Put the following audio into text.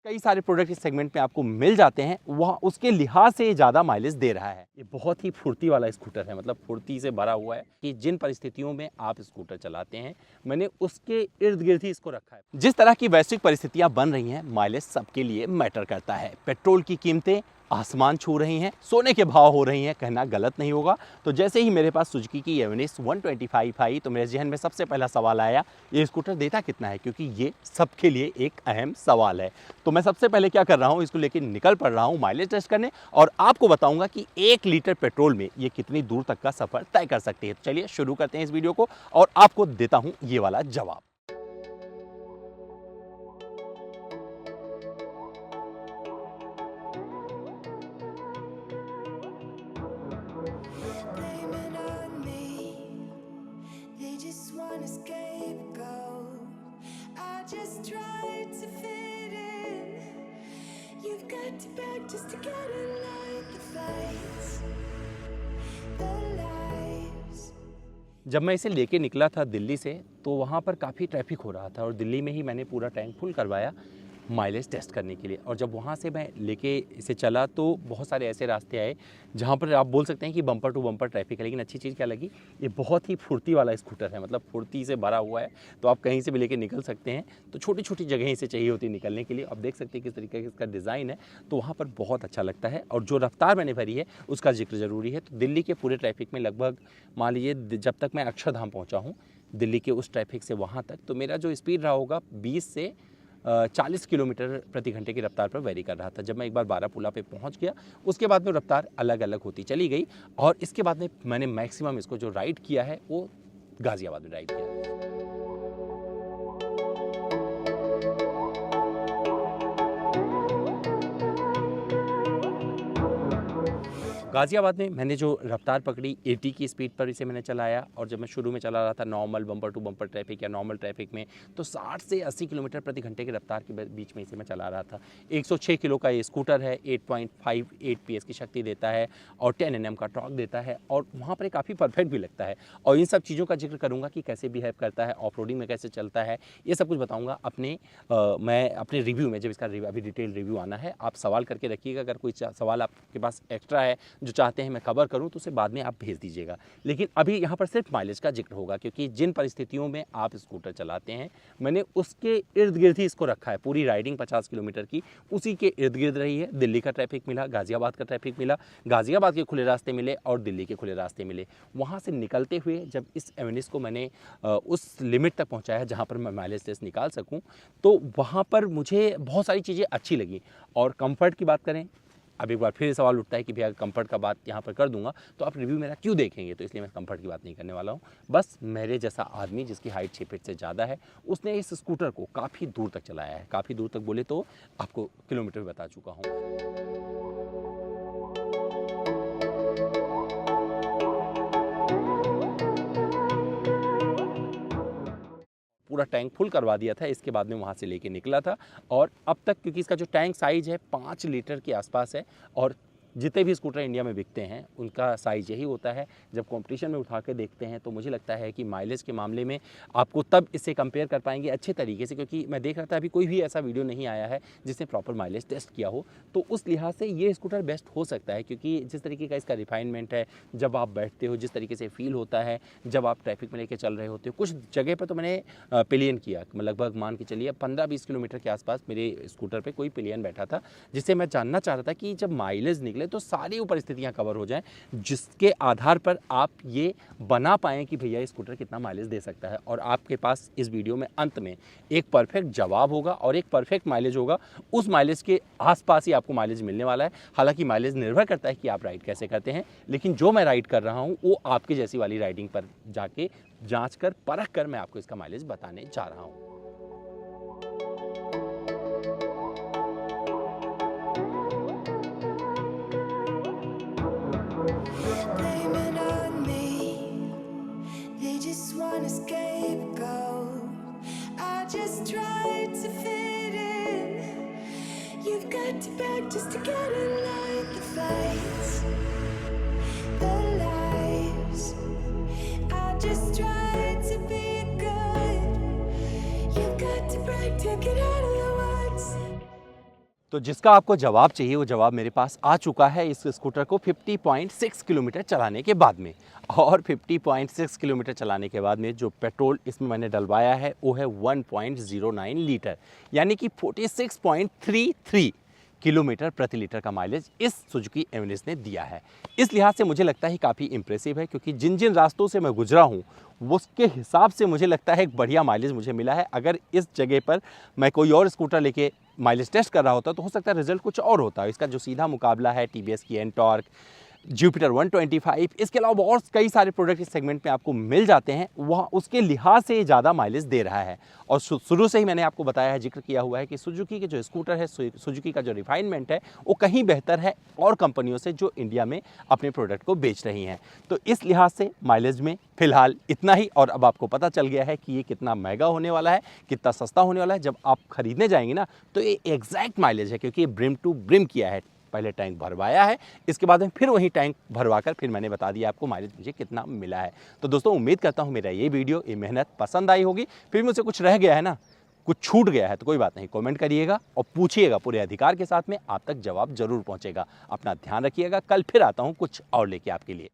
कई सारे प्रोडक्ट इस सेगमेंट में आपको मिल जाते हैं, वह उसके लिहाज से ज़्यादा माइलेज दे रहा है। ये बहुत ही फुर्ती वाला स्कूटर है, मतलब फुर्ती से भरा हुआ है कि जिन परिस्थितियों में आप स्कूटर चलाते हैं मैंने उसके इर्द गिर्द ही इसको रखा है। जिस तरह की वैश्विक परिस्थितियां बन रही हैं, माइलेज सबके लिए मैटर करता है। पेट्रोल की कीमतें आसमान छू रही हैं, सोने के भाव हो रही हैं, कहना गलत नहीं होगा। तो जैसे ही मेरे पास सुजुकी की एवेनिस 125 आई तो मेरे जहन में सबसे पहला सवाल आया, ये स्कूटर देता कितना है, क्योंकि ये सबके लिए एक अहम सवाल है। तो मैं सबसे पहले क्या कर रहा हूँ, इसको लेकर निकल पड़ रहा हूँ माइलेज टेस्ट करने और आपको बताऊंगा कि 1 लीटर पेट्रोल में ये कितनी दूर तक का सफर तय कर सकती है। चलिए शुरू करते हैं इस वीडियो को और आपको देता हूँ ये वाला जवाब। Blaming on me, they just want a scapegoat. I just tried to fit in. You've got to beg just to get in line. The fights, the lies. जब मैं इसे लेके निकला था दिल्ली से तो वहाँ पर काफ़ी ट्रैफिक हो रहा था और दिल्ली में ही मैंने पूरा टैंक फुल करवाया माइलेज टेस्ट करने के लिए। और जब वहाँ से मैं लेके इसे चला तो बहुत सारे ऐसे रास्ते आए जहाँ पर आप बोल सकते हैं कि बम्पर टू बम्पर ट्रैफिक है, लेकिन अच्छी चीज़ क्या लगी, ये बहुत ही फुर्ती वाला स्कूटर है, मतलब फुर्ती से भरा हुआ है। तो आप कहीं से भी लेके निकल सकते हैं। तो छोटी छोटी जगह इसे चाहिए होती है निकलने के लिए। आप देख सकते हैं किस तरीके का इसका डिज़ाइन है, तो वहाँ पर बहुत अच्छा लगता है। और जो रफ्तार मैंने भरी है उसका जिक्र ज़रूरी है। तो दिल्ली के पूरे ट्रैफिक में लगभग मान लीजिए जब तक मैं अक्षरधाम पहुँचा हूँ दिल्ली के उस ट्रैफिक से वहाँ तक, तो मेरा जो स्पीड रहा होगा 20 से 40 किलोमीटर प्रति घंटे की रफ्तार पर वेरी कर रहा था। जब मैं एक बार बारापुला पे पहुंच गया उसके बाद में रफ्तार अलग अलग होती चली गई और इसके बाद में मैंने मैक्सिमम इसको जो राइड किया है वो गाज़ियाबाद में राइड किया। गाज़ियाबाद में मैंने जो रफ्तार पकड़ी 80 की स्पीड पर इसे मैंने चलाया और जब मैं शुरू में चला रहा था normal bumper to bumper traffic या नॉर्मल ट्रैफिक में तो 60 से 80 किलोमीटर प्रति घंटे की रफ्तार के बीच में इसे मैं चला रहा था। 106 किलो का ये स्कूटर है, 8.58 PS की शक्ति देता है और 10 Nm का टॉर्क देता है और वहाँ पर काफ़ी परफेक्ट भी लगता है। और इन सब चीज़ों का जिक्र करूँगा कि कैसे बिहेव करता है, ऑफ रोडिंग में कैसे चलता है, ये सब कुछ बताऊँगा मैं अपने रिव्यू में। जब इसका अभी डिटेल रिव्यू आना है, आप सवाल करके रखिएगा। अगर कोई सवाल आपके पास एक्स्ट्रा है जो चाहते हैं मैं कवर करूं तो उसे बाद में आप भेज दीजिएगा। लेकिन अभी यहाँ पर सिर्फ माइलेज का जिक्र होगा, क्योंकि जिन परिस्थितियों में आप स्कूटर चलाते हैं मैंने उसके इर्द गिर्द ही इसको रखा है। पूरी राइडिंग 50 किलोमीटर की उसी के इर्द गिर्द रही है। दिल्ली का ट्रैफिक मिला, गाज़ियाबाद का ट्रैफिक मिला, गाज़ियाबाद के खुले रास्ते मिले और दिल्ली के खुले रास्ते मिले। वहाँ से निकलते हुए जब इस एवेनिस को मैंने उस लिमिट तक पहुँचाया जहाँ पर मैं माइलेज टेस्ट निकाल सकूँ, तो वहाँ पर मुझे बहुत सारी चीज़ें अच्छी लगी। और कंफर्ट की बात करें, अब एक बार फिर सवाल उठता है कि भैया कंफर्ट का बात यहाँ पर कर दूंगा तो आप रिव्यू मेरा क्यों देखेंगे, तो इसलिए मैं कंफर्ट की बात नहीं करने वाला हूँ। बस मेरे जैसा आदमी जिसकी हाइट 6 फीट से ज़्यादा है उसने इस स्कूटर को काफ़ी दूर तक चलाया है। काफ़ी दूर तक बोले तो आपको किलोमीटर बता चुका हूँ। पूरा टैंक फुल करवा दिया था, इसके बाद में वहाँ से लेके निकला था। और अब तक क्योंकि इसका जो टैंक साइज़ है 5 लीटर के आसपास है और जितने भी स्कूटर इंडिया में बिकते हैं उनका साइज़ यही होता है। जब कंपटीशन में उठा के देखते हैं तो मुझे लगता है कि माइलेज के मामले में आपको तब इससे कंपेयर कर पाएंगे अच्छे तरीके से, क्योंकि मैं देख रहा था अभी कोई भी ऐसा वीडियो नहीं आया है जिसने प्रॉपर माइलेज टेस्ट किया हो। तो उस लिहाज से ये स्कूटर बेस्ट हो सकता है, क्योंकि जिस तरीके का इसका रिफाइनमेंट है, जब आप बैठते हो जिस तरीके से फील होता है, जब आप ट्रैफिक में लेके चल रहे होते हो। कुछ जगह पर तो मैंने पिलियन किया, लगभग मान के चलिए 15-20 किलोमीटर के आसपास मेरे स्कूटर पर कोई पिलियन बैठा था, जिससे मैं जानना चाह रहा था कि जब माइलेज निकले तो सारी परिस्थितियां कवर हो जाएं जिसके आधार पर आप ये बना पाएं कि भैया स्कूटर कितना माइलेज दे सकता है। और आपके पास इस वीडियो में अंत में एक परफेक्ट जवाब होगा और एक परफेक्ट माइलेज होगा। उस माइलेज के आसपास ही आपको माइलेज मिलने वाला है। हालांकि माइलेज निर्भर करता है कि आप राइड कैसे करते हैं, लेकिन जो मैं राइड कर रहा हूं वो आपके जैसी वाली राइडिंग पर जाके जांच कर परख कर मैं आपको इसका माइलेज बताने जा रहा हूं। Blaming on me, they just want a scapegoat. I just tried to fit in. You've got to beg just to get in line. The fights, the lies. I just tried to be good. You've got to break to get out of the woods. तो जिसका आपको जवाब चाहिए वो जवाब मेरे पास आ चुका है इस स्कूटर को 50.6 किलोमीटर चलाने के बाद में। और 50.6 किलोमीटर चलाने के बाद में जो पेट्रोल इसमें मैंने डलवाया है वो है 1.09 लीटर, यानी कि 46.33 किलोमीटर प्रति लीटर का माइलेज इस सुजुकी एवनिस ने दिया है। इस लिहाज से मुझे लगता है काफ़ी इंप्रेसिव है, क्योंकि जिन जिन रास्तों से मैं गुजरा हूँ उसके हिसाब से मुझे लगता है एक बढ़िया माइलेज मुझे मिला है। अगर इस जगह पर मैं कोई और स्कूटर लेके माइलेज टेस्ट कर रहा होता तो हो सकता है रिजल्ट कुछ और होता है। इसका जो सीधा मुकाबला है टीवीएस की एनटॉर्क, जुपिटर 125, इसके अलावा और कई सारे प्रोडक्ट इस सेगमेंट में आपको मिल जाते हैं, वह उसके लिहाज से ज़्यादा माइलेज दे रहा है। और शुरू से ही मैंने आपको बताया है, जिक्र किया हुआ है कि सुजुकी के जो स्कूटर है, सुजुकी का जो रिफाइनमेंट है वो कहीं बेहतर है और कंपनियों से जो इंडिया में अपने प्रोडक्ट को बेच रही हैं। तो इस लिहाज से माइलेज में फ़िलहाल इतना ही। और अब आपको पता चल गया है कि ये कितना महंगा होने वाला है, कितना सस्ता होने वाला है। जब आप खरीदने जाएंगे ना तो ये एग्जैक्ट माइलेज है, क्योंकि ये ब्रिम टू ब्रिम किया है। पहले टैंक भरवाया है, इसके बाद में फिर वही टैंक भरवाकर फिर मैंने बता दिया आपको माइलेज मुझे कितना मिला है। तो दोस्तों उम्मीद करता हूँ मेरा ये वीडियो, ये मेहनत पसंद आई होगी। फिर मुझसे कुछ रह गया है ना, कुछ छूट गया है तो कोई बात नहीं, कमेंट करिएगा और पूछिएगा, पूरे अधिकार के साथ में आप तक जवाब जरूर पहुँचेगा। अपना ध्यान रखिएगा, कल फिर आता हूँ कुछ और लेके आपके लिए।